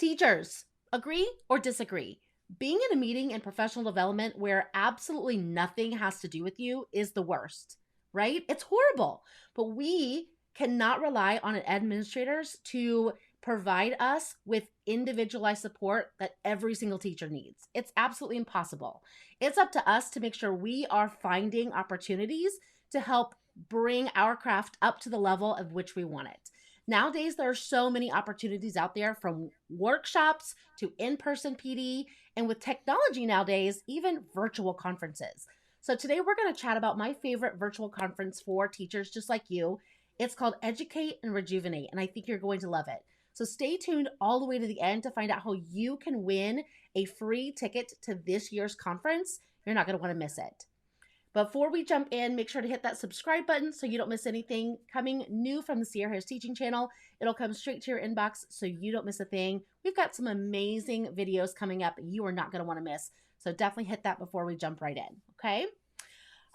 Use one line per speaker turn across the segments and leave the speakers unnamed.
Teachers, agree or disagree? Being in a meeting in professional development where absolutely nothing has to do with you is the worst, right? It's horrible. But we cannot rely on administrators to provide us with individualized support that every single teacher needs. It's absolutely impossible. It's up to us to make sure we are finding opportunities to help bring our craft up to the level of which we want it. Nowadays, there are so many opportunities out there, from workshops to in-person PD, and with technology nowadays, even virtual conferences. So today we're going to chat about my favorite virtual conference for teachers just like you. It's called Educate and Rejuvenate, and I think you're going to love it. So stay tuned all the way to the end to find out how you can win a free ticket to this year's conference. You're not going to want to miss it. Before we jump in, make sure to hit that subscribe button so you don't miss anything coming new from the Sierra Harris Teaching Channel. It'll come straight to your inbox so you don't miss a thing. We've got some amazing videos coming up you are not going to want to miss. So definitely hit that before we jump right in, okay? All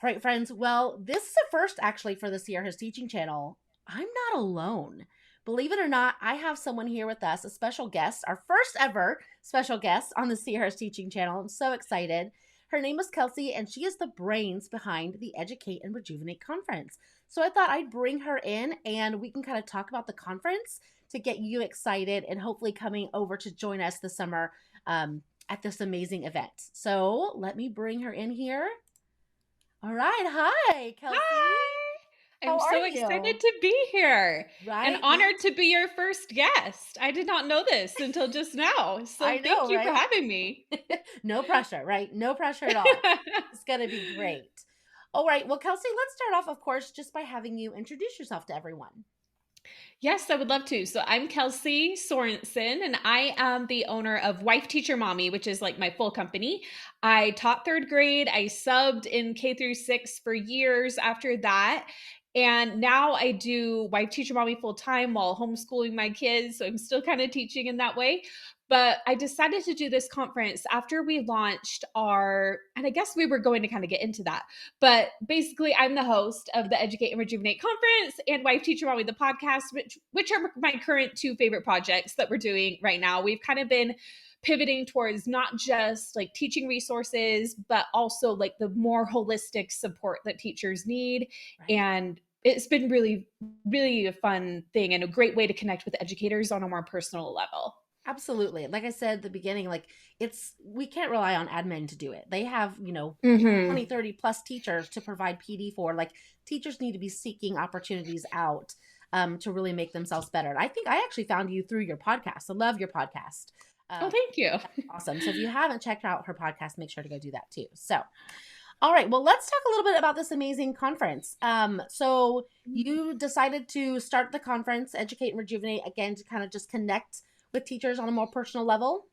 right, friends. Well, this is a first actually for the Sierra Harris Teaching Channel. I'm not alone. Believe it or not, I have someone here with us, a special guest, our first ever special guest on the Sierra Harris Teaching Channel. I'm so excited. Her name is Kelsey, and she is the brains behind the Educate and Rejuvenate conference. So I thought I'd bring her in and we can kind of talk about the conference to get you excited and hopefully coming over to join us this summer at this amazing event. So let me bring her in here. All right. Hi, Kelsey.
Hi. I'm so excited to be here.
Right?
And honored to be your first guest. I did not know this until just now. So thank you for having me.
No pressure, right? No pressure at all. It's going to be great. All right. Well, Kelsey, let's start off, of course, just by having you introduce yourself to everyone.
Yes, I would love to. So I'm Kelsey Sorensen, and I am the owner of 𝗦cie𝗰𝗶𝗹, which is like my full company. I taught third grade. I subbed in K-6 for years after that. And now I do 𝗦cie𝗰𝗶𝗹 full time while homeschooling my kids. So I'm still kind of teaching in that way. But I decided to do this conference after we launched and I guess we were going to kind of get into that. But basically, I'm the host of the Educate and Rejuvenate conference and 𝗦cie𝗰𝗶𝗹, the podcast, which are my current two favorite projects that we're doing right now. We've kind of been pivoting towards not just like teaching resources, but also like the more holistic support that teachers need. Right. And it's been really, really a fun thing and a great way to connect with educators on a more personal level.
Absolutely. Like I said at the beginning, like we can't rely on admin to do it. They have, 20, 30 plus teachers to provide PD for. Like, teachers need to be seeking opportunities out to really make themselves better. And I think I actually found you through your podcast. I love your podcast.
Oh, thank you.
Awesome. So if you haven't checked out her podcast, make sure to go do that too. So, all right. Well, let's talk a little bit about this amazing conference. So you decided to start the conference, Educate and Rejuvenate, again, to kind of just connect with teachers on a more personal level?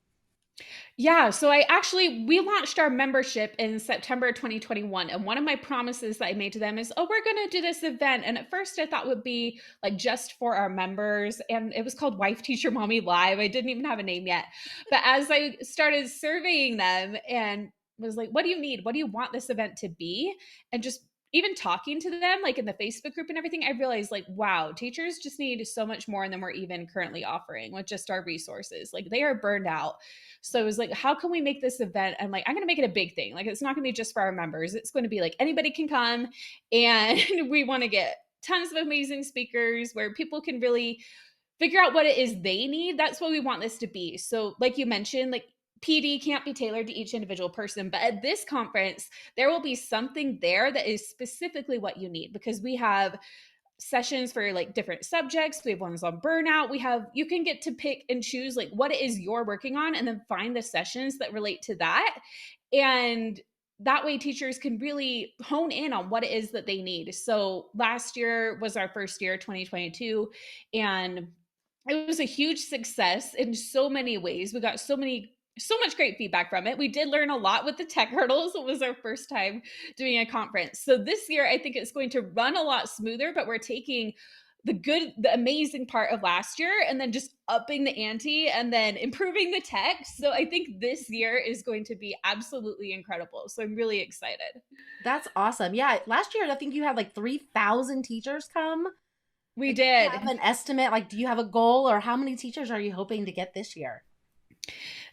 Yeah. So we launched our membership in September 2021. And one of my promises that I made to them is, we're going to do this event. And at first I thought it would be like just for our members. And it was called 𝗦cie𝗰𝗶𝗹 Live. I didn't even have a name yet. But as I started surveying them and was like, what do you need? What do you want this event to be? And just even talking to them, like in the Facebook group and everything, I realized like, wow, teachers just need so much more than we're even currently offering with just our resources. Like, they are burned out. So it was like, how can we make this event? I'm like, I'm going to make it a big thing. Like, it's not going to be just for our members. It's going to be like anybody can come, and we want to get tons of amazing speakers where people can really figure out what it is they need. That's what we want this to be. So like you mentioned, like, PD can't be tailored to each individual person, but at this conference, there will be something there that is specifically what you need, because we have sessions for like different subjects. We have ones on burnout. You can get to pick and choose like what it is you're working on, and then find the sessions that relate to that. And that way teachers can really hone in on what it is that they need. So last year was our first year, 2022, and it was a huge success in so many ways. We got so much great feedback from it. We did learn a lot with the tech hurdles. It was our first time doing a conference. So this year, I think it's going to run a lot smoother, but we're taking the amazing part of last year and then just upping the ante and then improving the tech. So I think this year is going to be absolutely incredible. So I'm really excited.
That's awesome. Yeah. Last year, I think you had like 3,000 teachers come.
We did.
Do you have an estimate? Like, do you have a goal, or how many teachers are you hoping to get this year?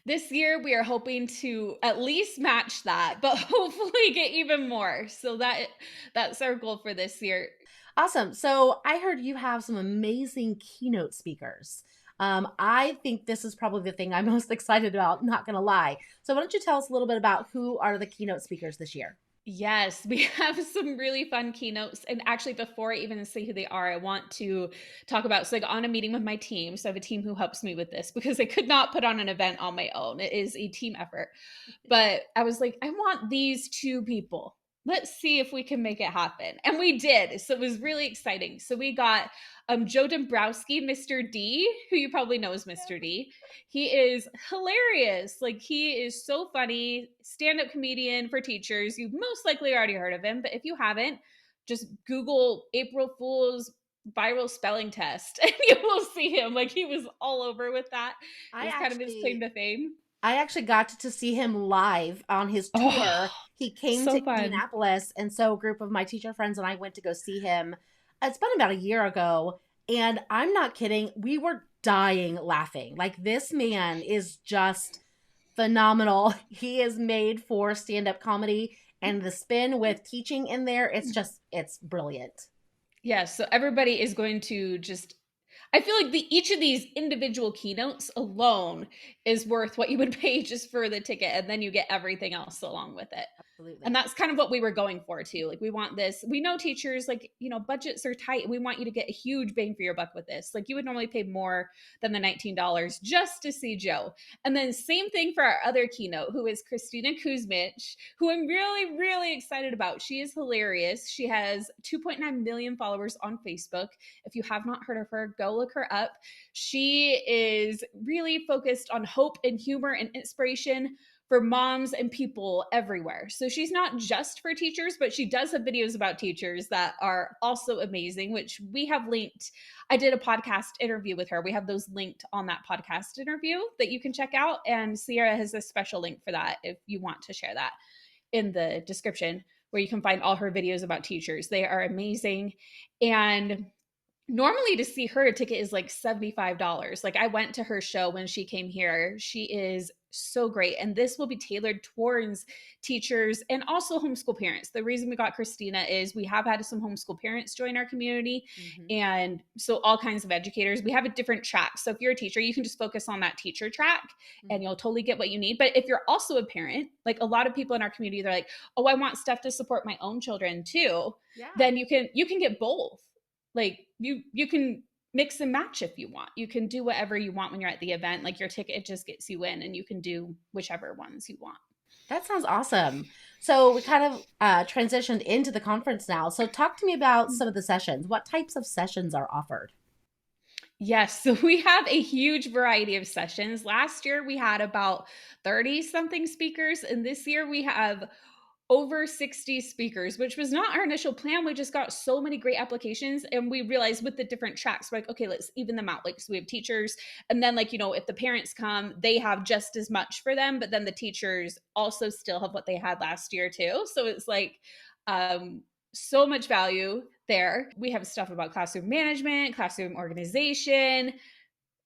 This year, we are hoping to at least match that, but hopefully get even more. So that's our goal for this year.
Awesome. So I heard you have some amazing keynote speakers. I think this is probably the thing I'm most excited about, not going to lie. So why don't you tell us a little bit about who are the keynote speakers this year?
Yes, we have some really fun keynotes. And actually, before I even say who they are, I want to talk about, so I got on a meeting with my team. So I have a team who helps me with this because I could not put on an event on my own. It is a team effort. But I was like, I want these two people. Let's see if we can make it happen. And we did. So it was really exciting. So we got Joe Dombrowski, Mr. D, who you probably know as Mr. D. He is hilarious. Like, he is so funny, stand-up comedian for teachers. You've most likely already heard of him, but if you haven't, just Google April Fool's viral spelling test and you will see him. Like, he was all over with that. It
I
was kind of his claim
actually
to fame.
I actually got to see him live on his
Oh,
tour. He came to
so fun.
Indianapolis, and so a group of my teacher friends and I went to go see him. It's been about a year ago, and I'm not kidding. We were dying laughing. Like, this man is just phenomenal. He is made for stand-up comedy, and the spin with teaching in there, it's brilliant.
Yes, so everybody is going to just, I feel like each of these individual keynotes alone is worth what you would pay just for the ticket, and then you get everything else along with it. And
Absolutely.
that's kind of what we were going for too. Like, we want this. We know teachers, like, budgets are tight. We want you to get a huge bang for your buck with this. Like, you would normally pay more than the $19 just to see Joe. And then same thing for our other keynote, who is 𝗦cije𝗰𝗶𝗹, who I'm really, really excited about. She is hilarious. She has 2.9 million followers on Facebook. If you have not heard of her, go look her up. She is really focused on hope and humor and inspiration for moms and people everywhere. So she's not just for teachers, but she does have videos about teachers that are also amazing, which we have linked. I did a podcast interview with her. We have those linked on that podcast interview that you can check out. And Sierra has a special link for that if you want to share that in the description, where you can find all her videos about teachers. They are amazing. And normally to see her, a ticket is like $75. Like, I went to her show when she came here. She is so great. And this will be tailored towards teachers and also homeschool parents. The reason we got Christina is we have had some homeschool parents join our community.
Mhm.
And so all kinds of educators, we have a different track. So if you're a teacher, you can just focus on that teacher track and you'll totally get what you need. But if you're also a parent, like a lot of people in our community, they're like, oh, I want stuff to support my own children too.
Yeah.
Then you can get both. Like, you can mix and match if you want. You can do whatever you want when you're at the event. Like, your ticket just gets you in, and you can do whichever ones you want.
That sounds awesome. So we kind of transitioned into the conference now. So talk to me about some of the sessions. What types of sessions are offered?
Yes, so we have a huge variety of sessions. Last year we had about 30 something speakers, and this year we have over 60 speakers, which was not our initial plan. We just got so many great applications, and we realized with the different tracks, we're like, okay, let's even them out. Like, so we have teachers, and then, like, if the parents come, they have just as much for them, but then the teachers also still have what they had last year too. So it's like, so much value there. We have stuff about classroom management, classroom organization,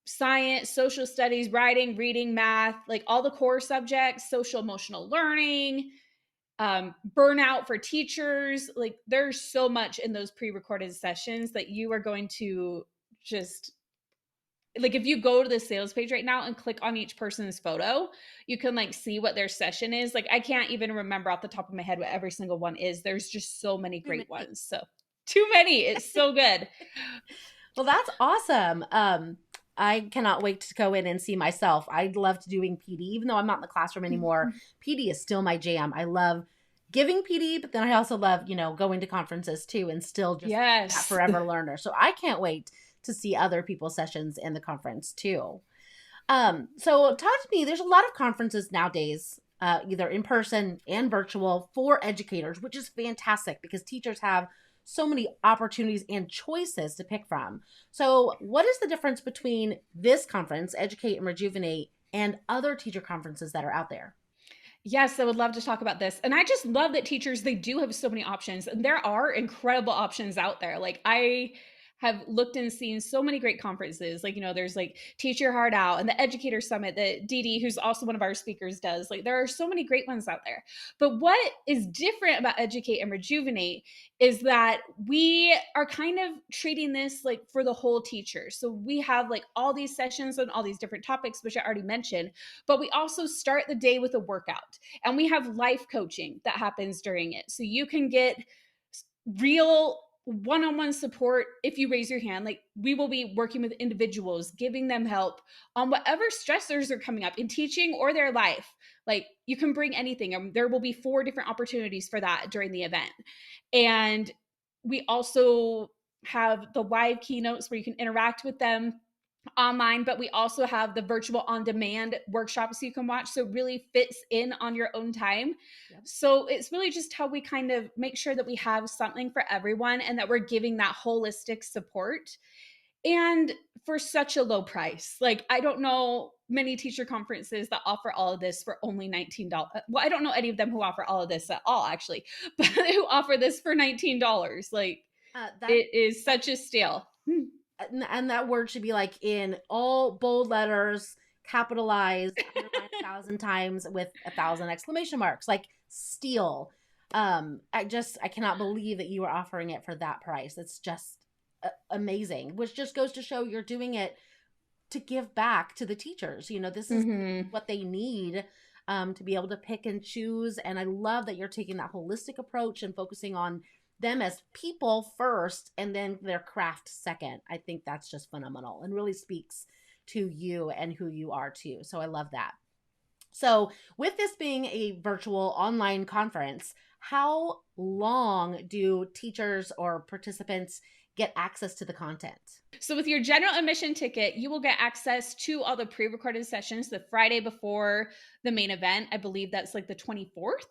science, social studies, writing, reading, math, like all the core subjects, social emotional learning, burnout for teachers. Like, there's so much in those pre-recorded sessions that you are going to just, like, if you go to the sales page right now and click on each person's photo, you can like see what their session is. Like, I can't even remember off the top of my head what every single one is. There's just so many
Too
great
many.
ones. So too many. It's so good.
Well, that's awesome. I cannot wait to go in and see myself. I loved doing PD, even though I'm not in the classroom anymore. PD is still my jam. I love giving PD, but then I also love, going to conferences too, and still just that
Yes.
forever learner. So I can't wait to see other people's sessions in the conference too. So talk to me. There's a lot of conferences nowadays, either in person and virtual, for educators, which is fantastic because teachers have so many opportunities and choices to pick from. So what is the difference between this conference, Educate and Rejuvenate, and other teacher conferences that are out there?
Yes, I would love to talk about this. And I just love that teachers, they do have so many options. And there are incredible options out there. Like, I have looked and seen so many great conferences. Like, there's like Teach Your Heart Out and the Educator Summit that Dee Dee, who's also one of our speakers, does. Like, there are so many great ones out there. But what is different about Educate and Rejuvenate is that we are kind of treating this like for the whole teacher. So we have like all these sessions on all these different topics, which I already mentioned, but we also start the day with a workout, and we have life coaching that happens during it. So you can get real one-on-one support if you raise your hand. Like, we will be working with individuals, giving them help on whatever stressors are coming up in teaching or their life. Like, you can bring anything, and there will be 4 different opportunities for that during the event. And we also have the live keynotes where you can interact with them online, but we also have the virtual on-demand workshops you can watch, so it really fits in on your own time. Yep. So it's really just how we kind of make sure that we have something for everyone and that we're giving that holistic support, and for such a low price. Like, I don't know many teacher conferences that offer all of this for only $19. Well, I don't know any of them who offer all of this at all, actually, but who offer this for $19. Like, it is such a steal.
And that word should be like in all bold letters, capitalized 1,000 times with 1,000 exclamation marks, like steal. I cannot believe that you are offering it for that price. It's just amazing, which just goes to show you're doing it to give back to the teachers. This is what they need to be able to pick and choose. And I love that you're taking that holistic approach and focusing on them as people first and then their craft second. I think that's just phenomenal and really speaks to you and who you are too. So I love that. So with this being a virtual online conference, how long do teachers or participants get access to the content?
So with your general admission ticket, you will get access to all the pre-recorded sessions the Friday before the main event. I believe that's like the 24th.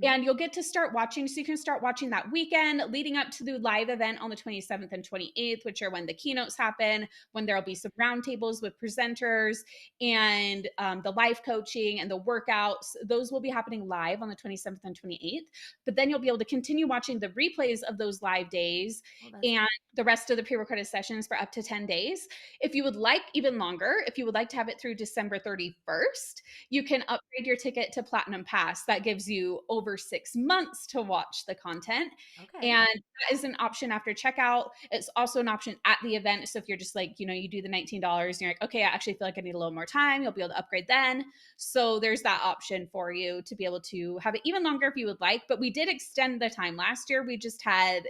And you'll get to start watching. So you can start watching that weekend leading up to the live event on the 27th and 28th, which are when the keynotes happen, when there'll be some roundtables with presenters and the live coaching and the workouts. Those will be happening live on the 27th and 28th. But then you'll be able to continue watching the replays of those live days and the rest of the pre-recorded sessions for up to 10 days. If you would like even longer, if you would like to have it through December 31st, you can upgrade your ticket to Platinum Pass. That gives you over 6 months to watch the content. Okay. And that is an option after checkout. It's also an option at the event. So if you're just like, you do the $19 and you're like, okay, I actually feel like I need a little more time, you'll be able to upgrade then. So there's that option for you to be able to have it even longer if you would like. But we did extend the time. Last year, we just had,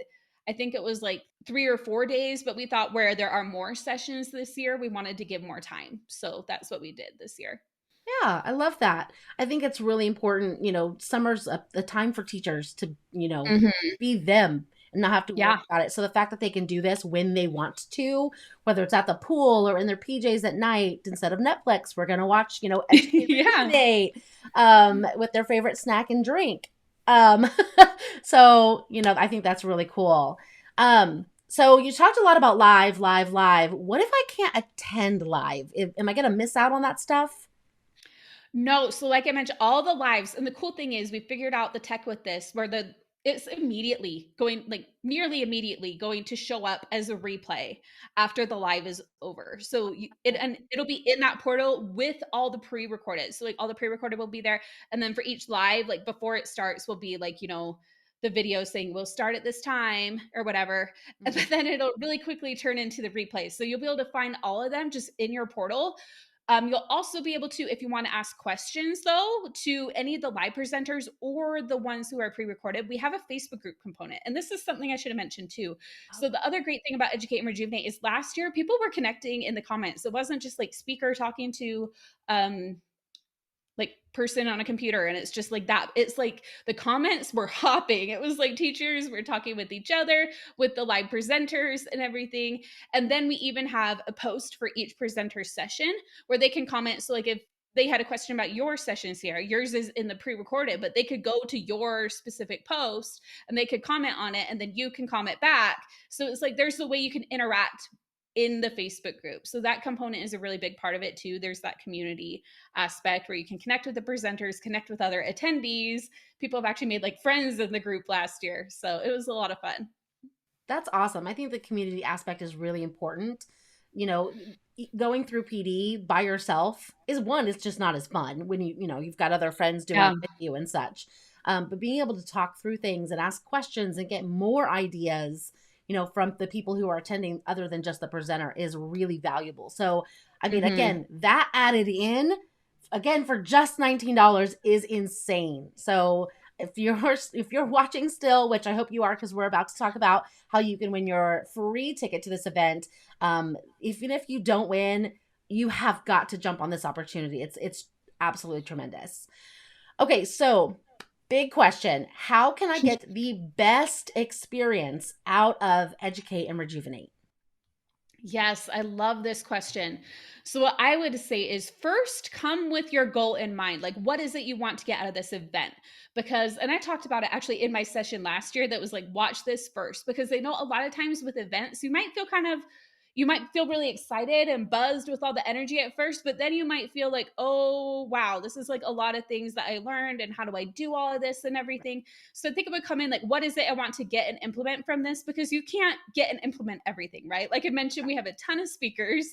I think it was like 3 or 4 days, but we thought where there are more sessions this year, we wanted to give more time. So that's what we did this year.
Yeah, I love that. I think it's really important. Summer's a time for teachers to, be them and not have to worry about it. So the fact that they can do this when they want to, whether it's at the pool or in their PJs at night, instead of Netflix, we're going to watch, Educate and Rejuvenate, with their favorite snack and drink. So, I think that's really cool. So you talked a lot about live. What if I can't attend live? Am I going to miss out on that stuff?
No. So like I mentioned, all the lives, and the cool thing is we figured out the tech with this where it's immediately going, like nearly immediately going to show up as a replay after the live is over. So it'll be in that portal with all the pre-recorded. So like all the pre-recorded will be there. And then for each live, like before it starts will be like, the video saying we'll start at this time or whatever. But then it'll really quickly turn into the replay. So you'll be able to find all of them just in your portal. You'll also be able to, if you want to ask questions though, to any of the live presenters or the ones who are pre-recorded, we have a Facebook group component. And this is something I should have mentioned too. So the other great thing about Educate and Rejuvenate is last year, people were connecting in the comments. It wasn't just like speaker talking to, like person on a computer. And it's just like that. It's like the comments were hopping. It was like teachers were talking with each other, with the live presenters and everything. And then we even have a post for each presenter session where they can comment. So like if they had a question about your session, Sierra, yours is in the pre-recorded, but they could go to your specific post and they could comment on it and then you can comment back. So it's like, there's the way you can interact in the Facebook group. So that component is a really big part of it too. There's that community aspect where you can connect with the presenters, connect with other attendees. People have actually made like friends in the group last year. So it was a lot of fun.
That's awesome. I think the community aspect is really important. You know, going through PD by yourself is one, it's just not as fun when you've got other friends doing
Yeah.
it with you and such. But being able to talk through things and ask questions and get more ideas, from the people who are attending other than just the presenter is really valuable. So, I mean, again, that added in, again, for just $19 is insane. So if you're watching still, which I hope you are, because we're about to talk about how you can win your free ticket to this event. Even if you don't win, you have got to jump on this opportunity. It's absolutely tremendous. Okay, so big question. How can I get the best experience out of Educate and Rejuvenate?
Yes, I love this question. So, what I would say is first come with your goal in mind. Like, what is it you want to get out of this event? Because, and I talked about it actually in my session last year that was like, watch this first. Because I know a lot of times with events, you might feel really excited and buzzed with all the energy at first, but then you might feel like, oh, wow, this is like a lot of things that I learned. And how do I do all of this and everything? So think about come in like, what is it I want to get and implement from this? Because you can't get and implement everything, right? Like I mentioned, we have a ton of speakers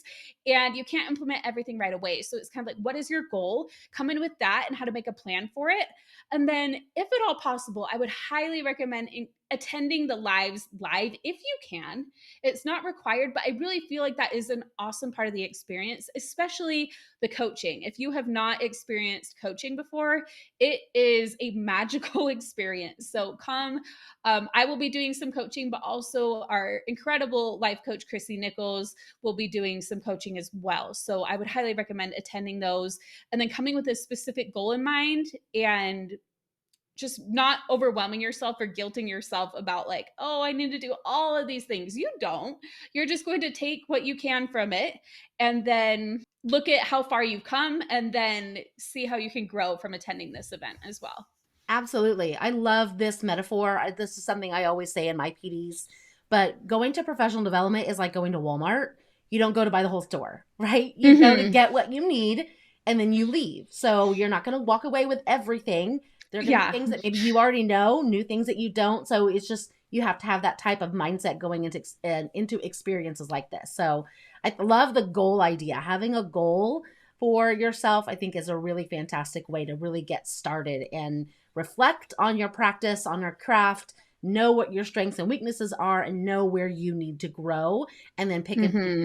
and you can't implement everything right away. So it's kind of like, what is your goal? Come in with that and how to make a plan for it. And then, if at all possible, I would highly recommend attending the live if you can. It's not required, but I really feel like that is an awesome part of the experience, especially the coaching. If you have not experienced coaching before, it is a magical experience. So come. I will be doing some coaching, but also our incredible life coach, Chrissy Nichols, will be doing some coaching as well. So I would highly recommend attending those and then coming with a specific goal in mind and just not overwhelming yourself or guilting yourself about like, oh, I need to do all of these things. You don't. You're just going to take what you can from it and then look at how far you've come and then see how you can grow from attending this event as well.
Absolutely. I love this metaphor. This is something I always say in my PDs, but going to professional development is like going to Walmart. You don't go to buy the whole store, right? You go to get what you need and then you leave. So you're not going to walk away with everything. There are going to be things that maybe you already know, new things that you don't. So it's just, you have to have that type of mindset going into experiences like this. So I love the goal idea. Having a goal for yourself, I think, is a really fantastic way to really get started and reflect on your practice, on your craft, know what your strengths and weaknesses are, and know where you need to grow, and then pick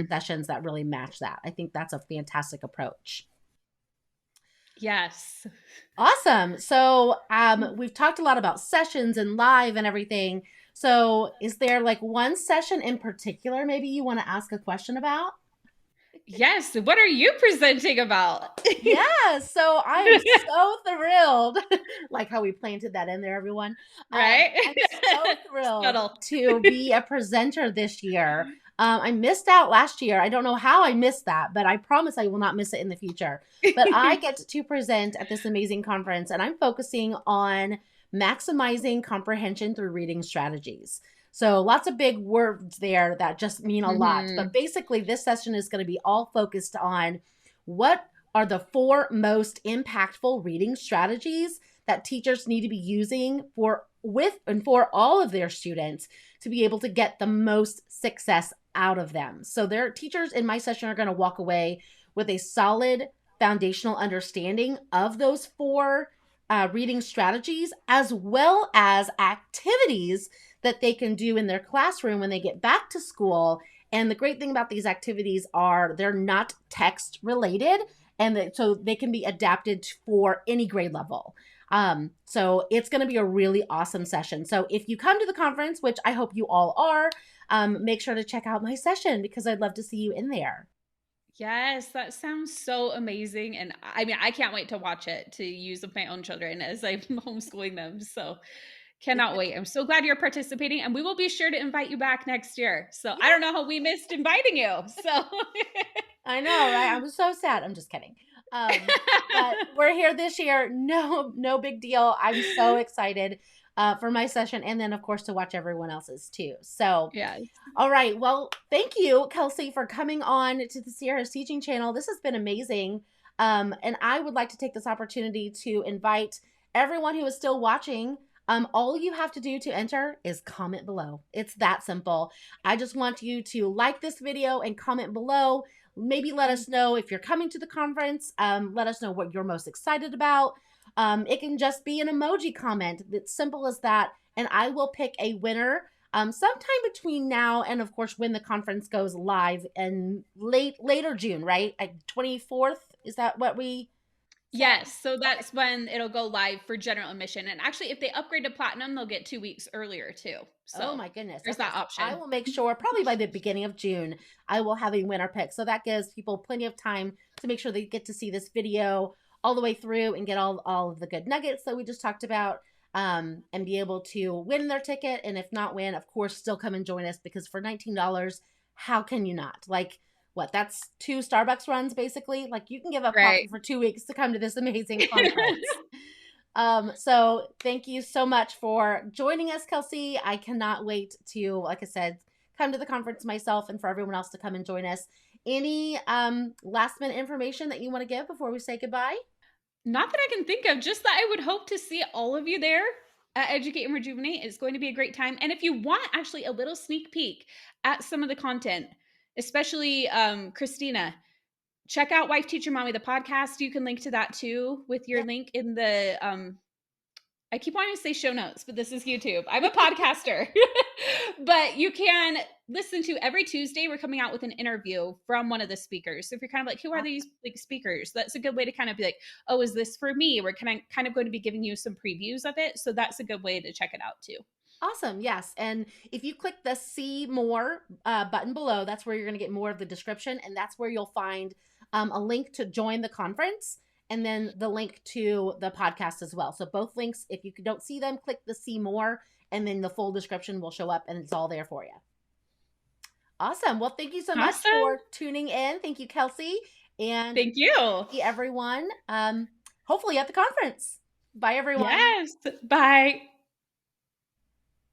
sessions that really match that. I think that's a fantastic approach.
Yes.
Awesome. So we've talked a lot about sessions and live and everything. So is there like one session in particular maybe you want to ask a question about?
Yes. What are you presenting about?
Yeah, so I'm so thrilled. Like how we planted that in there, everyone.
Right?
I'm so thrilled to be a presenter this year. I missed out last year. I don't know how I missed that, but I promise I will not miss it in the future. But I get to present at this amazing conference, and I'm focusing on maximizing comprehension through reading strategies. So lots of big words there that just mean a lot. But basically, this session is going to be all focused on what are the 4 most impactful reading strategies that teachers need to be using for all of their students to be able to get the most success out of them. So their teachers in my session are going to walk away with a solid foundational understanding of those 4 reading strategies, as well as activities that they can do in their classroom when they get back to school. And the great thing about these activities are they're not text related, and so they can be adapted for any grade level. So it's going to be a really awesome session. So if you come to the conference, which I hope you all are, make sure to check out my session because I'd love to see you in there.
Yes, that sounds so amazing. And I mean, I can't wait to watch it to use with my own children as I'm homeschooling them. So cannot wait. I'm so glad you're participating, and we will be sure to invite you back next year. So I don't know how we missed inviting you. So
I know, right? I'm so sad. I'm just kidding. But we're here this year. No big deal. I'm so excited for my session, and then of course to watch everyone else's too. So
yes.
All right. Well, thank you, Kelsey, for coming on to the Sierra's teaching channel. This has been amazing. And I would like to take this opportunity to invite everyone who is still watching All you have to do to enter is comment below. It's that simple. I just want you to like this video and comment below. Maybe let us know if you're coming to the conference. Let us know what you're most excited about. It can just be an emoji comment. It's simple as that. And I will pick a winner sometime between now and, of course, when the conference goes live in later June, right? Like 24th. Is that what we said?
Yes, so that's when it'll go live for general admission. And actually, if they upgrade to platinum, they'll get 2 weeks earlier too.
Oh
So
my goodness.
there's
Okay,
that
so I
option.
will make sure probably by the beginning of June, I will have a winner pick. So that gives people plenty of time to make sure they get to see this video all the way through and get all of the good nuggets that we just talked about, and be able to win their ticket. And if not win, of course, still come and join us, because for $19, how can you not? Like, what? That's 2 Starbucks runs basically. Like, you can give up coffee
Right.
for 2 weeks to come to this amazing conference. So thank you so much for joining us, Kelsey. I cannot wait to, like I said, come to the conference myself and for everyone else to come and join us. Any last minute information that you want to give before we say goodbye?
Not that I can think of, just that I would hope to see all of you there at Educate and Rejuvenate. It's going to be a great time. And if you want actually a little sneak peek at some of the content, especially Christina, check out Wife Teacher Mommy, the podcast. You can link to that too with your
Yep.
link in the I keep wanting to say show notes, but this is YouTube. I'm a podcaster. But you can listen to every Tuesday. We're coming out with an interview from one of the speakers. So if you're kind of like, who are these like speakers? That's a good way to kind of be like, oh, is this for me? We're kind of going to be giving you some previews of it. So that's a good way to check it out too.
Awesome. Yes. And if you click the see more button below, that's where you're going to get more of the description. And that's where you'll find a link to join the conference, and then the link to the podcast as well. So both links, if you don't see them, click the see more, and then the full description will show up and it's all there for you. Awesome. Well, thank you so much
Awesome.
for tuning in. Thank you, Kelsey. And
Thank you.
see everyone hopefully at the conference. Bye, everyone.
Yes. Bye.